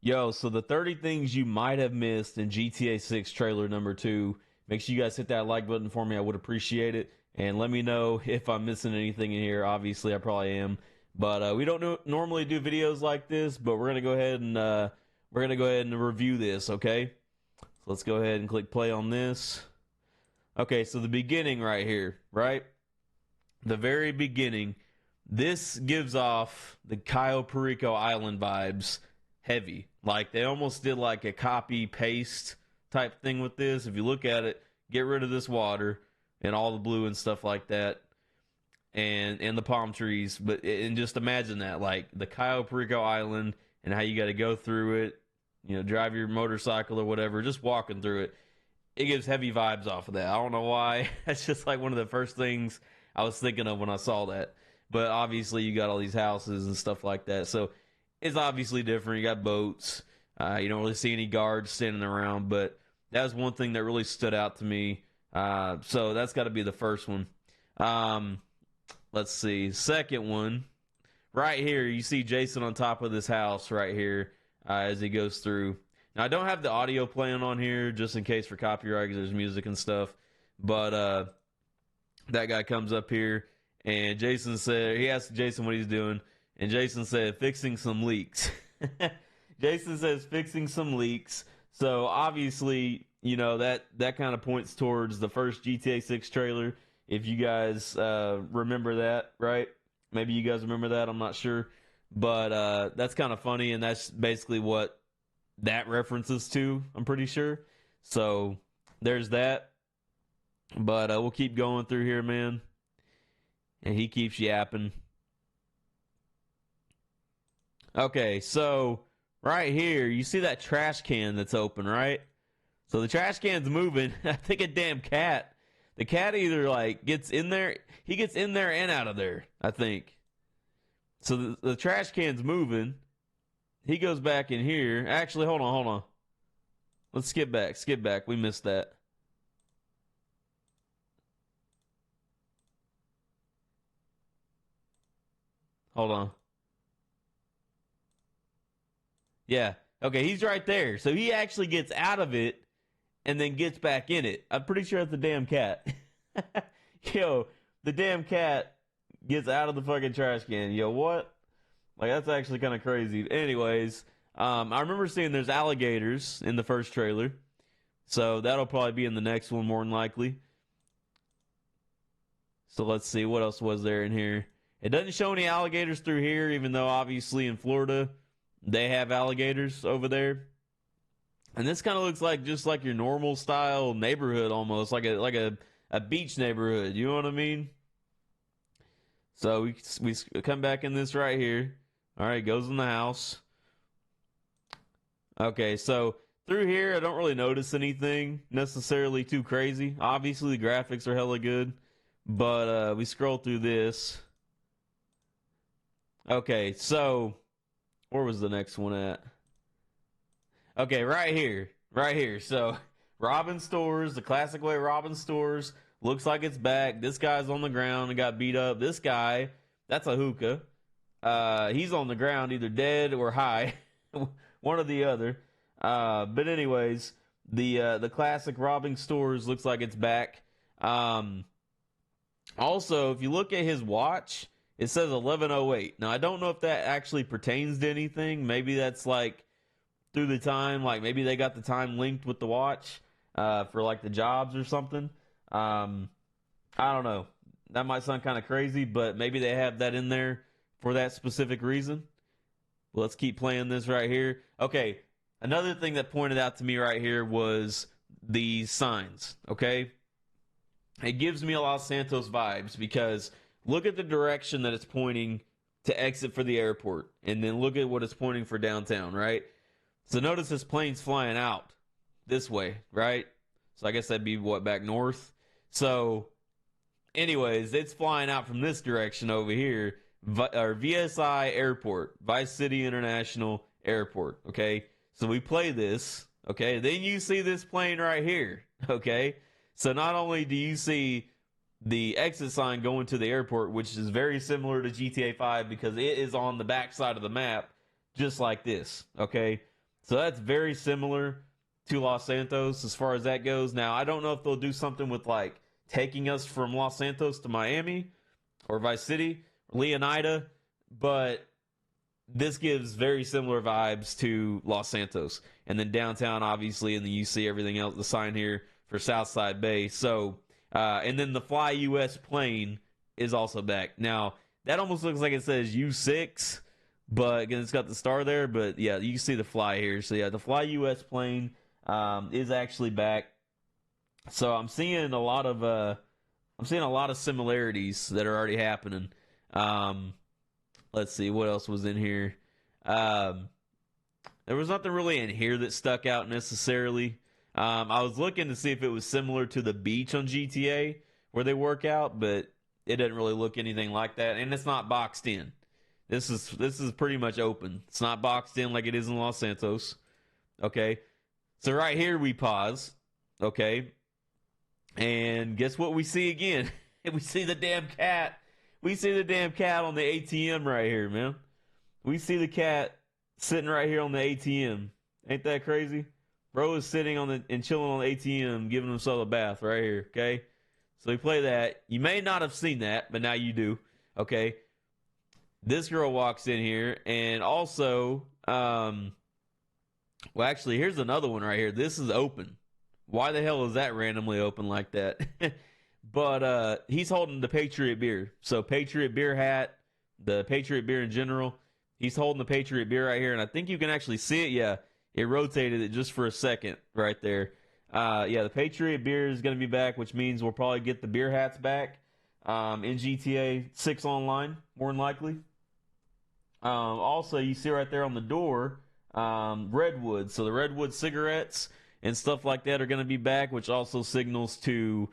Yo, so the 30 things you might have missed in GTA 6 trailer number 2. Make sure you guys hit that like button for me. I would appreciate it. And let me know if I'm missing anything in here. Obviously, I probably am. But we don't normally do videos like this, but we're gonna go ahead and review this, okay? So let's go ahead and click play on this. Okay, so the beginning right here, right? The very beginning. This gives off the Cayo Perico Island vibes heavy. Like they almost did like a copy paste type thing with this. If you look at it, get rid of this water and all the blue and stuff like that and the palm trees, and just imagine that like the Cayo Perico Island and how you got to go through it, drive your motorcycle or whatever, just walking through it. It gives heavy vibes off of that. I don't know why. That's just like one of the first things I was thinking of when I saw that. But obviously, you got all these houses and stuff like that. So it's obviously different. You got boats. You don't really see any guards standing around. But that was one thing that really stood out to me. So that's got to be the first one. Let's see. Second one. Right here, you see Jason on top of this house right here as he goes through. Now, I don't have the audio playing on here just in case for copyright because there's music and stuff. But that guy comes up here. And Jason said, he asked Jason what he's doing, and Jason said, fixing some leaks. Jason says, fixing some leaks. So obviously, that kind of points towards the first GTA 6 trailer. If you guys remember that, right? Maybe you guys remember that, I'm not sure. But that's kind of funny, and that's basically what that references to, I'm pretty sure. So there's that. But we'll keep going through here, man. And he keeps yapping. Okay, so right here, you see that trash can that's open, right? So the trash can's moving. I think a damn cat. The cat either like gets in there, he gets in there and out of there, I think. So the trash can's moving. He goes back in here. Actually, hold on. Let's skip back. We missed that. Hold on. Yeah. Okay, he's right there. So he actually gets out of it and then gets back in it. I'm pretty sure it's the damn cat. Yo, the damn cat gets out of the fucking trash can. Yo, what? Like, that's actually kind of crazy. Anyways, I remember seeing there's alligators in the first trailer. So that'll probably be in the next one more than likely. So let's see. What else was there in here? It doesn't show any alligators through here, even though obviously in Florida they have alligators over there. And this kind of looks like just like your normal style neighborhood, almost like a beach neighborhood. You know what I mean? So we come back in this right here. All right, goes in the house. Okay, so through here I don't really notice anything necessarily too crazy. Obviously the graphics are hella good, but we scroll through this. Okay, so where was the next one at? Okay, right here. So Robin Stores, the classic way Robin Stores, looks like it's back. This guy's on the ground and got beat up. This guy, that's a hookah. He's on the ground, either dead or high, one or the other. But anyways, the classic Robbing Stores looks like it's back. Also, if you look at his watch, it says 11:08. Now, I don't know if that actually pertains to anything. Maybe that's like through the time, like maybe they got the time linked with the watch for like the jobs or something. I don't know. That might sound kind of crazy, but maybe they have that in there for that specific reason. Well, let's keep playing this right here. Okay, another thing that pointed out to me right here was the signs, okay? It gives me a Los Santos vibes because look at the direction that it's pointing to exit for the airport, and then look at what it's pointing for downtown, right? So notice this plane's flying out this way, right? So I guess that'd be what, back north? So anyways, it's flying out from this direction over here, or VSI Airport, Vice City International Airport, okay? So we play this, okay? Then you see this plane right here, okay? So not only do you see the exit sign going to the airport, which is very similar to GTA 5 because it is on the back side of the map, just like this, okay? So that's very similar to Los Santos as far as that goes. Now, I don't know if they'll do something with like taking us from Los Santos to Miami or Vice City, Leonida, but this gives very similar vibes to Los Santos. And then downtown, obviously, and then you see everything else, the sign here for Southside Bay. So, and then the Fly US plane is also back. Now, that almost looks like it says U6, but again, it's got the star there. But yeah, you can see the Fly here. So yeah, the Fly US plane is actually back. So I'm seeing a lot of similarities that are already happening. Let's see what else was in here. There was nothing really in here that stuck out necessarily. I was looking to see if it was similar to the beach on GTA where they work out, but it doesn't really look anything like that, and it's not boxed in. This is pretty much open. It's not boxed in like it is in Los Santos. Okay, so right here we pause. Okay, and guess what we see again? We see the damn cat. We see the damn cat on the ATM right here, man. We see the cat sitting right here on the ATM. Ain't that crazy? Bro is sitting on the and chilling on the ATM, giving himself a bath right here. Okay, so we play that. You may not have seen that, but now you do. Okay, this girl walks in here, and also, well, actually, here's another one right here. This is open. Why the hell is that randomly open like that? But he's holding the Patriot beer. So Patriot beer hat, the Patriot beer in general. He's holding the Patriot beer right here, and I think you can actually see it. Yeah, it rotated it just for a second right there. Yeah, the Patriot beer is going to be back, which means we'll probably get the beer hats back in GTA 6 Online, more than likely. Also, you see right there on the door, Redwood. So the Redwood cigarettes and stuff like that are going to be back, which also signals to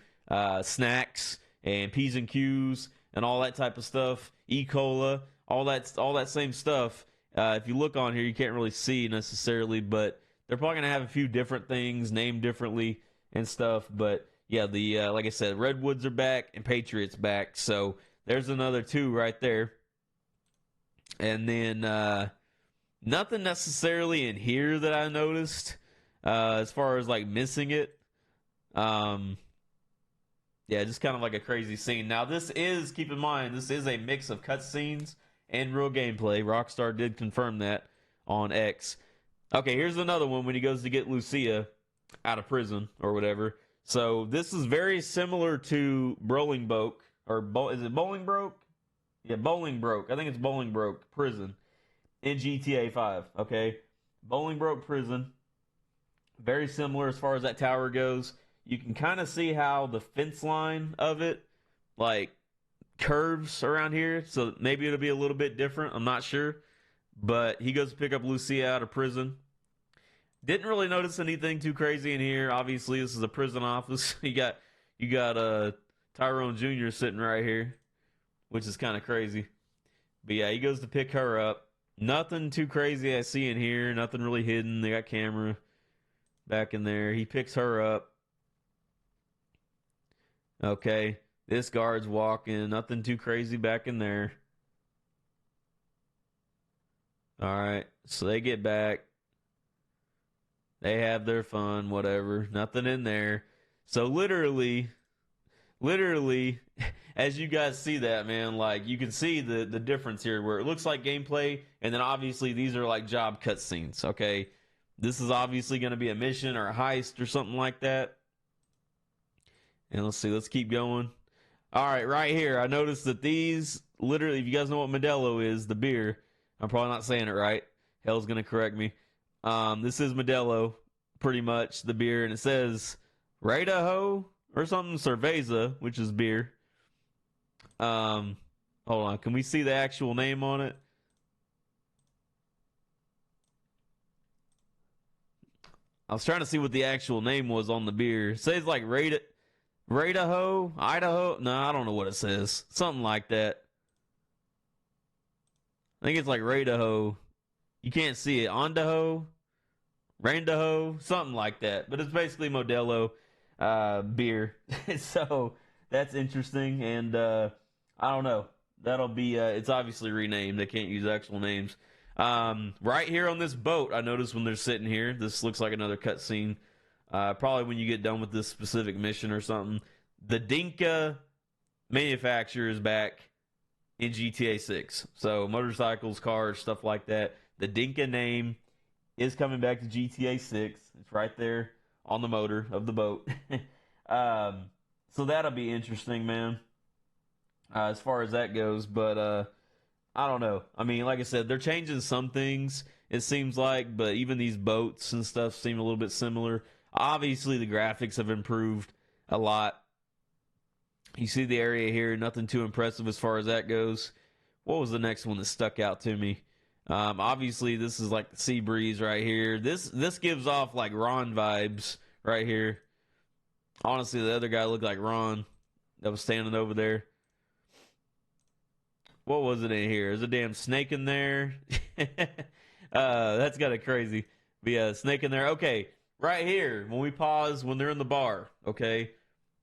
snacks and P's and Q's and all that type of stuff. E-Cola, all that same stuff. If you look on here, you can't really see necessarily, but they're probably going to have a few different things named differently and stuff. But yeah, the like I said, Redwoods are back and Patriots back. So there's another two right there. And then nothing necessarily in here that I noticed as far as like missing it. Yeah, just kind of like a crazy scene. Now this is, keep in mind, this is a mix of cutscenes and real gameplay. Rockstar did confirm that on X. Okay, here's another one when he goes to get Lucia out of prison or whatever. So this is very similar to Bolingbroke, or is it Bolingbroke? Yeah, Bolingbroke. I think it's Bolingbroke prison in GTA 5. Okay, Bolingbroke prison. Very similar as far as that tower goes. You can kind of see how the fence line of it, like, curves around here. So maybe it'll be a little bit different. I'm not sure. But he goes to pick up Lucia out of prison. Didn't really notice anything too crazy in here. Obviously, this is a prison office. you got Tyrone Jr. sitting right here, which is kind of crazy. But yeah, he goes to pick her up. Nothing too crazy I see in here. Nothing really hidden. They got camera back in there. He picks her up. Okay, this guard's walking. Nothing too crazy back in there. All right, so they get back. They have their fun, whatever. Nothing in there. So literally, as you guys see that, man, like you can see the difference here where it looks like gameplay, and then obviously these are like job cutscenes, okay? This is obviously going to be a mission or a heist or something like that. And let's see, let's keep going. All right, right here, I noticed that these, literally, if you guys know what Modelo is, the beer, I'm probably not saying it right. Hell's going to correct me. This is Modelo, pretty much, the beer, and it says Radaho or something, Cerveza, which is beer. Hold on, can we see the actual name on it? I was trying to see what the actual name was on the beer. It says like Radaho, Idaho. No, I don't know what it says. Something like that. I think it's like Radaho. You can't see it. Ondaho, Randaho, something like that. But it's basically Modelo beer. So that's interesting. And I don't know. That'll be. It's obviously renamed. They can't use actual names. Right here on this boat, I noticed when they're sitting here, this looks like another cutscene. Probably when you get done with this specific mission or something. The Dinka manufacturer is back in GTA 6. So motorcycles, cars, stuff like that. The Dinka name is coming back to GTA 6. It's right there on the motor of the boat. So that'll be interesting, man. As far as that goes, but I don't know. I mean, like I said, they're changing some things, it seems like, but even these boats and stuff seem a little bit similar. Obviously, the graphics have improved a lot. You see the area here, nothing too impressive as far as that goes. What was the next one that stuck out to me? Obviously, this is like the sea breeze right here. This gives off like Ron vibes right here. Honestly, the other guy looked like Ron that was standing over there. What was it in here? There's a damn snake in there. That's kind of crazy. But yeah, snake in there. Okay, right here, when we pause, when they're in the bar, okay,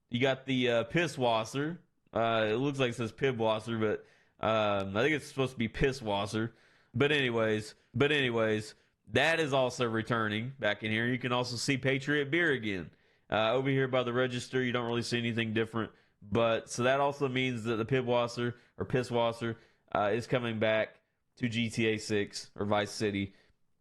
you got the Pisswasser. It looks like it says Pibwasser, but I think it's supposed to be Pisswasser. But anyways, that is also returning back in here. You can also see Patriot Beer again. Over here by the register, you don't really see anything different. But so that also means that the Pibwasser or Pisswasser is coming back to GTA 6 or Vice City.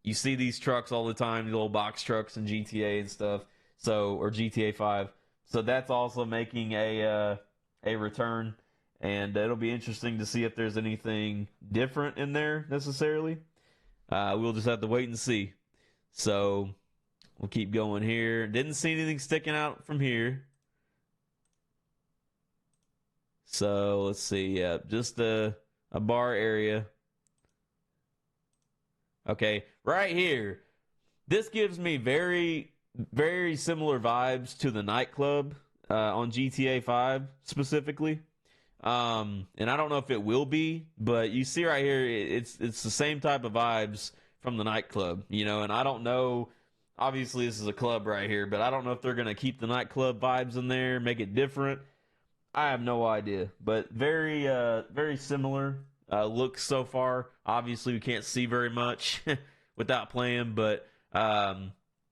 You see these trucks all the time, the little box trucks in GTA and stuff. So, or GTA 5. So that's also making a return, and it'll be interesting to see if there's anything different in there necessarily. We'll just have to wait and see. So we'll keep going here. Didn't see anything sticking out from here. So let's see. Yeah, just a bar area. Okay, right here. This gives me very, very similar vibes to the nightclub on GTA 5 specifically. And I don't know if it will be, but you see right here, it's the same type of vibes from the nightclub, you know. And I don't know. Obviously, this is a club right here, but I don't know if they're gonna keep the nightclub vibes in there, make it different. I have no idea, but very, very similar looks so far. Obviously, we can't see very much without playing, but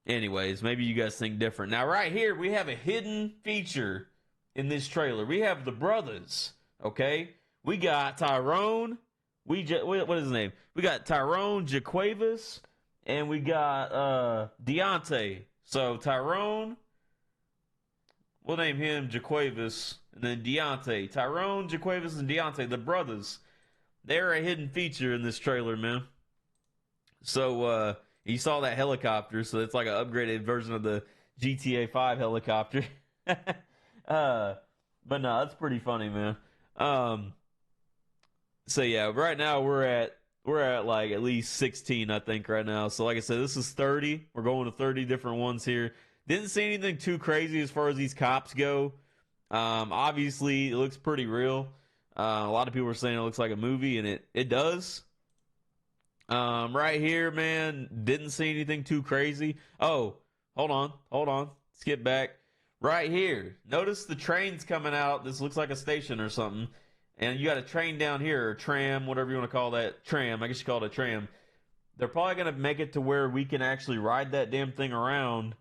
anyways, maybe you guys think different. Now, right here, we have a hidden feature in this trailer. We have the brothers. Okay, we got Tyrone. What is his name? We got Tyrone Jaquavis, and we got Deontay. So Tyrone, we'll name him Jaquavis, and then Deontay. Tyrone, Jaquavis, and Deontay, the brothers. They're a hidden feature in this trailer, man. So you saw that helicopter, so it's like an upgraded version of the GTA 5 helicopter. But no, that's pretty funny, man. So yeah, right now we're at like at least 16, I think, right now. So like I said, this is 30. We're going to 30 different ones here. Didn't see anything too crazy as far as these cops go. Obviously, it looks pretty real. A lot of people are saying it looks like a movie, and it does. Right here, man, didn't see anything too crazy. Oh, hold on. Skip back. Right here, notice the train's coming out. This looks like a station or something. And you got a train down here, or tram, whatever you want to call that. Tram, I guess you call it a tram. They're probably going to make it to where we can actually ride that damn thing around.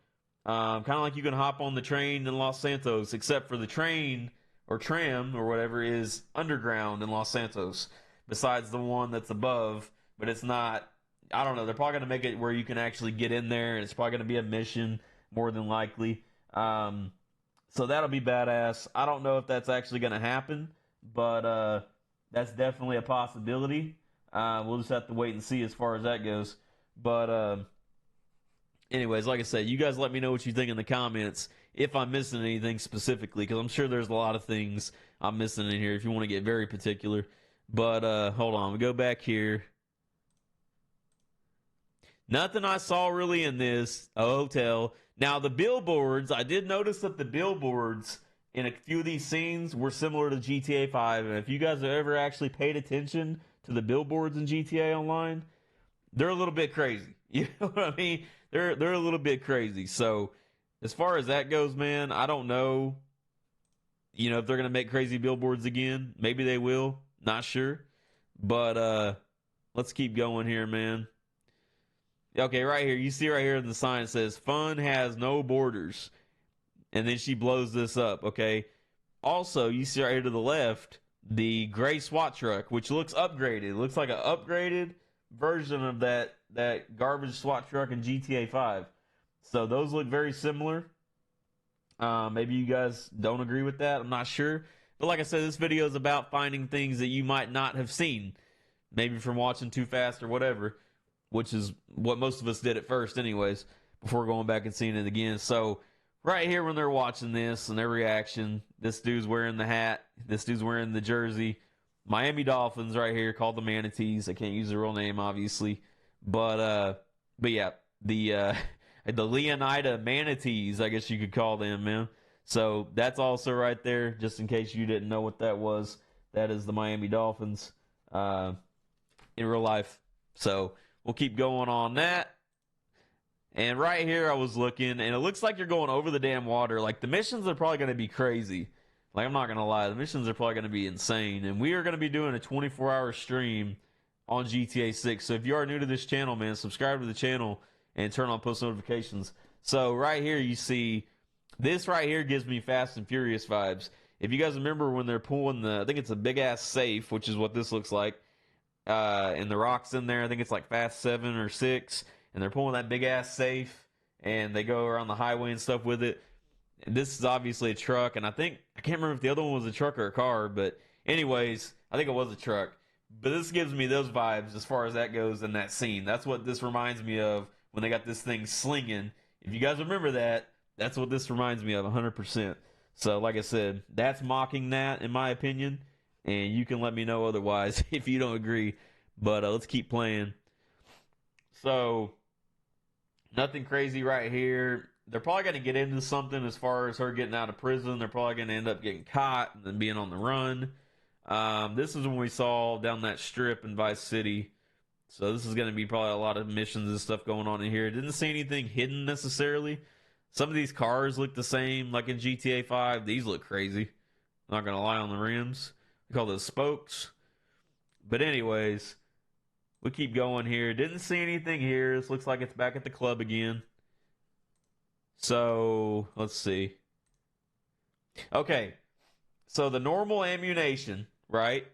Kind of like you can hop on the train in Los Santos, except for the train or tram or whatever is underground in Los Santos, besides the one that's above. But it's not, I don't know, they're probably going to make it where you can actually get in there, and it's probably going to be a mission, more than likely. So that'll be badass. I don't know if that's actually going to happen, but that's definitely a possibility. We'll just have to wait and see as far as that goes. But anyways, like I said, you guys let me know what you think in the comments if I'm missing anything specifically, because I'm sure there's a lot of things I'm missing in here if you want to get very particular. But hold on, we go back here. Nothing I saw really in this. A hotel. Now, the billboards, I did notice that the billboards in a few of these scenes were similar to GTA 5. And if you guys have ever actually paid attention to the billboards in GTA Online, they're a little bit crazy. You know what I mean? They're a little bit crazy. So, as far as that goes, man, I don't know, you know, if they're going to make crazy billboards again. Maybe they will. Not sure. But Let's keep going here, man. Okay, right here. You see right here in the sign it says "Fun has no borders," and then she blows this up. Okay. Also, you see right here to the left the gray SWAT truck, which looks upgraded. It looks like an upgraded version of that garbage SWAT truck in GTA 5. So those look very similar. Maybe you guys don't agree with that. I'm not sure. But like I said, this video is about finding things that you might not have seen, maybe from watching Too Fast or whatever, which is what most of us did at first, anyways, before going back and seeing it again. So right here, when they're watching this and their reaction, this dude's wearing the hat, this dude's wearing the jersey. Miami Dolphins right here, called the Manatees. I can't use the real name, obviously, but yeah, the Leonida Manatees, I guess you could call them, man. So that's also right there, just in case you didn't know what that was. That is the Miami Dolphins in real life. So we'll keep going on that. And right here, I was looking, and it looks like you're going over the damn water. Like, the missions are probably going to be crazy. Like, I'm not going to lie. The missions are probably going to be insane. And we are going to be doing a 24-hour stream on GTA 6. So if you are new to this channel, man, subscribe to the channel and turn on post notifications. So right here, you see, this right here gives me Fast and Furious vibes. If you guys remember when they're pulling I think it's a big-ass safe, which is what this looks like, and the Rock's in there. I think it's like Fast 7 or 6. And they're pulling that big-ass safe, and they go around the highway and stuff with it. And this is obviously a truck, and I can't remember if the other one was a truck or a car, but anyways, I think it was a truck. But this gives me those vibes as far as that goes in that scene. That's what this reminds me of when they got this thing slinging. If you guys remember that, that's what this reminds me of 100%. So, like I said, that's mocking that, in my opinion, and you can let me know otherwise if you don't agree. But let's keep playing. So nothing crazy right here. They're probably going to get into something as far as her getting out of prison. They're probably going to end up getting caught and then being on the run. This is when we saw down that strip in Vice City. So this is going to be probably a lot of missions and stuff going on in here. Didn't see anything hidden necessarily. Some of these cars look the same, like in GTA 5. These look crazy. Not going to lie, on the rims. We call those spokes. But anyways, we keep going here. Didn't see anything here. This looks like it's back at the club again. So, let's see. Okay. So, the normal ammunition, right?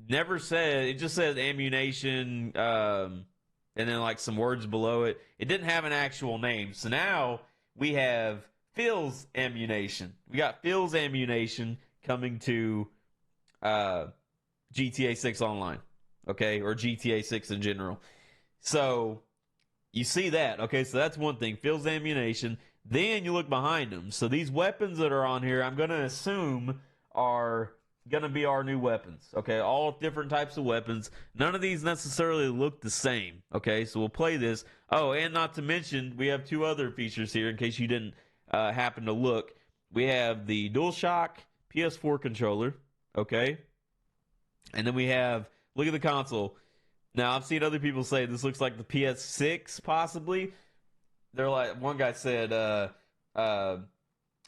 Never said, it just says ammunition, and then like some words below it. It didn't have an actual name. So now we have Phil's ammunition. We got Phil's ammunition coming to GTA 6 Online. Okay, or GTA 6 in general. So, you see that. Okay, so that's one thing. Phil's ammunition. Then you look behind him. So these weapons that are on here, I'm going to assume are going to be our new weapons. Okay, all different types of weapons. None of these necessarily look the same. Okay, so we'll play this. Oh, and not to mention, we have two other features here in case you didn't happen to look. We have the DualShock PS4 controller. Okay, and then we have... Look at the console. Now, I've seen other people say this looks like the PS6, possibly. They're like, one guy said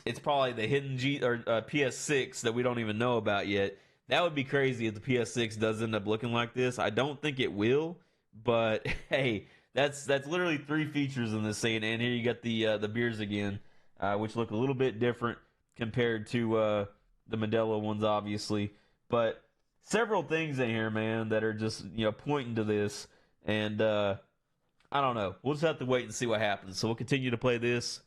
it's probably the hidden PS6 that we don't even know about yet. That would be crazy if the PS6 does end up looking like this. I don't think it will, but hey, that's literally 3 features in this scene. And here you got the beers again, which look a little bit different compared to the Modelo ones, obviously. But several things in here, man, that are just, pointing to this. And I don't know. We'll just have to wait and see what happens. So we'll continue to play this.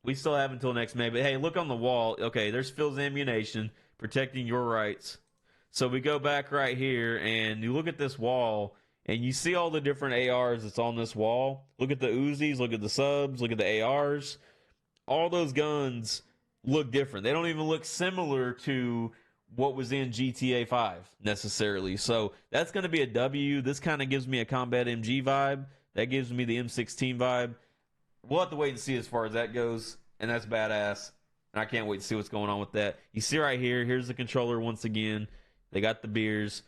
We still have until next May. But hey, look on the wall. Okay, there's Phil's ammunition, protecting your rights. So we go back right here, and you look at this wall, and you see all the different ARs that's on this wall. Look at the Uzis, look at the subs, look at the ARs. All those guns look different. They don't even look similar to what was in GTA 5 necessarily. So that's going to be a W. This kind of gives me a Combat MG vibe. That gives me the M16 vibe. We'll have to wait and see as far as that goes. And that's badass. And I can't wait to see what's going on with that. You see right here, here's the controller once again. They got the beers.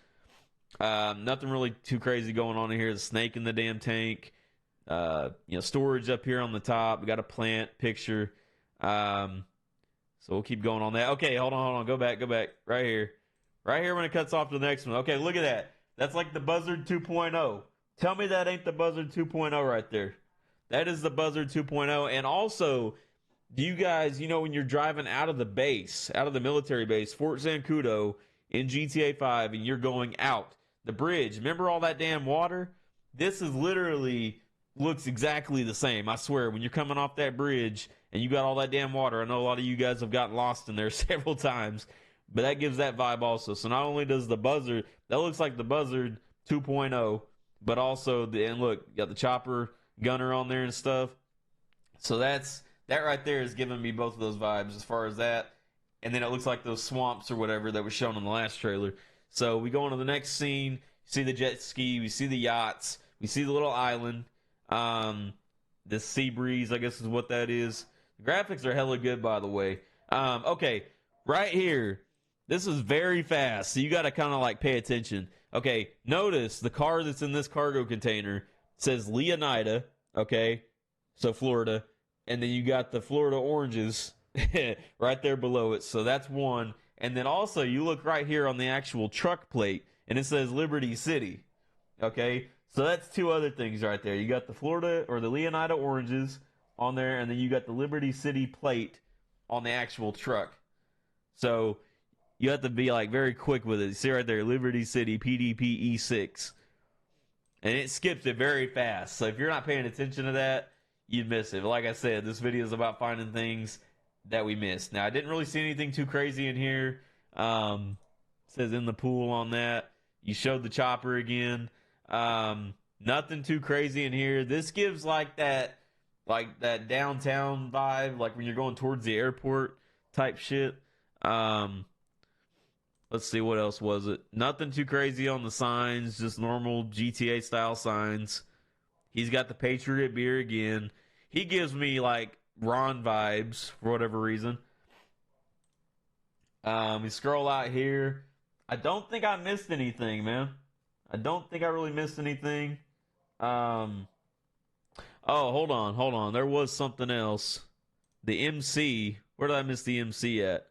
Nothing really too crazy going on in here. The snake in the damn tank. Storage up here on the top. We got a plant picture. So we'll keep going on that. Okay, hold on. Go back. Right here. Right here when it cuts off to the next one. Okay, look at that. That's like the Buzzard 2.0. Tell me that ain't the Buzzard 2.0 right there. That is the Buzzard 2.0. And also, do you guys, when you're driving out of the base, out of the military base, Fort Zancudo in GTA 5, and you're going out the bridge, remember all that damn water? This is literally looks exactly the same. I swear, when you're coming off that bridge and you got all that damn water, I know a lot of you guys have gotten lost in there several times, but that gives that vibe also. So not only does the Buzzard, that looks like the Buzzard 2.0, but also and look, you got the chopper gunner on there and stuff. So that right there is giving me both of those vibes as far as that. And then it looks like those swamps or whatever that was shown in the last trailer. So we go on to the next scene. You see the jet ski. We see the yachts. We see the little island. This sea breeze, I guess is what that is. The graphics are hella good, by the way. Okay, right here. This is very fast, so you got to kind of like pay attention. Okay, notice the car that's in this cargo container says Leonida, okay, so Florida, and then you got the Florida oranges right there below it, so that's one. And then also, you look right here on the actual truck plate, and it says Liberty City, okay? So that's two other things right there. You got the Florida, or the Leonida oranges on there, and then you got the Liberty City plate on the actual truck. So you have to be like very quick with it. You see right there, Liberty City PDP E6. And it skips it very fast. So if you're not paying attention to that, you'd miss it. But like I said, this video is about finding things that we missed. Now, I didn't really see anything too crazy in here. It says in the pool on that. You showed the chopper again. Nothing too crazy in here. This gives like that downtown vibe, like when you're going towards the airport type shit. Let's see, what else was it? Nothing too crazy on the signs, just normal GTA style signs. He's got the Patriot beer again. He gives me like Ron vibes for whatever reason. We scroll out here. I don't think I missed anything, man. I don't think I really missed anything. Oh, hold on. There was something else. The MC. Where did I miss the MC at?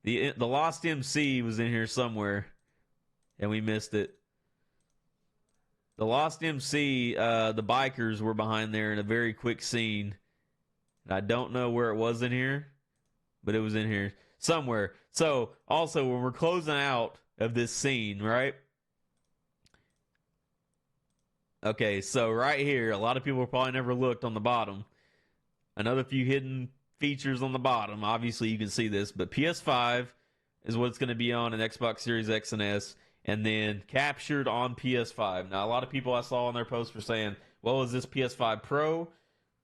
The Lost MC was in here somewhere, and we missed it. The Lost MC, the bikers were behind there in a very quick scene. I don't know where it was in here, but it was in here somewhere. So, also, when we're closing out of this scene, right? Okay, so right here, a lot of people probably never looked on the bottom. Another few hidden features on the bottom. Obviously, you can see this, but PS5 is what it's going to be on an Xbox Series X and S, and then captured on PS5. Now, a lot of people I saw on their posts were saying, well, is this PS5 Pro?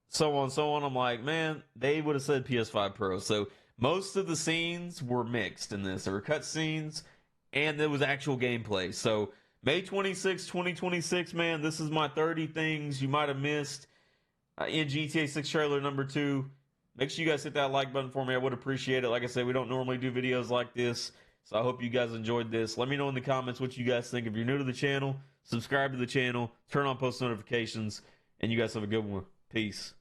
So on, so on. I'm like, man, they would have said PS5 Pro. So most of the scenes were mixed in this. There were cut scenes, and there was actual gameplay. So May 26, 2026, man, this is my 30 things you might have missed in GTA 6 trailer number 2. Make sure you guys hit that like button for me. I would appreciate it. Like I said, we don't normally do videos like this, so I hope you guys enjoyed this. Let me know in the comments what you guys think. If you're new to the channel, subscribe to the channel, turn on post notifications, and you guys have a good one. Peace.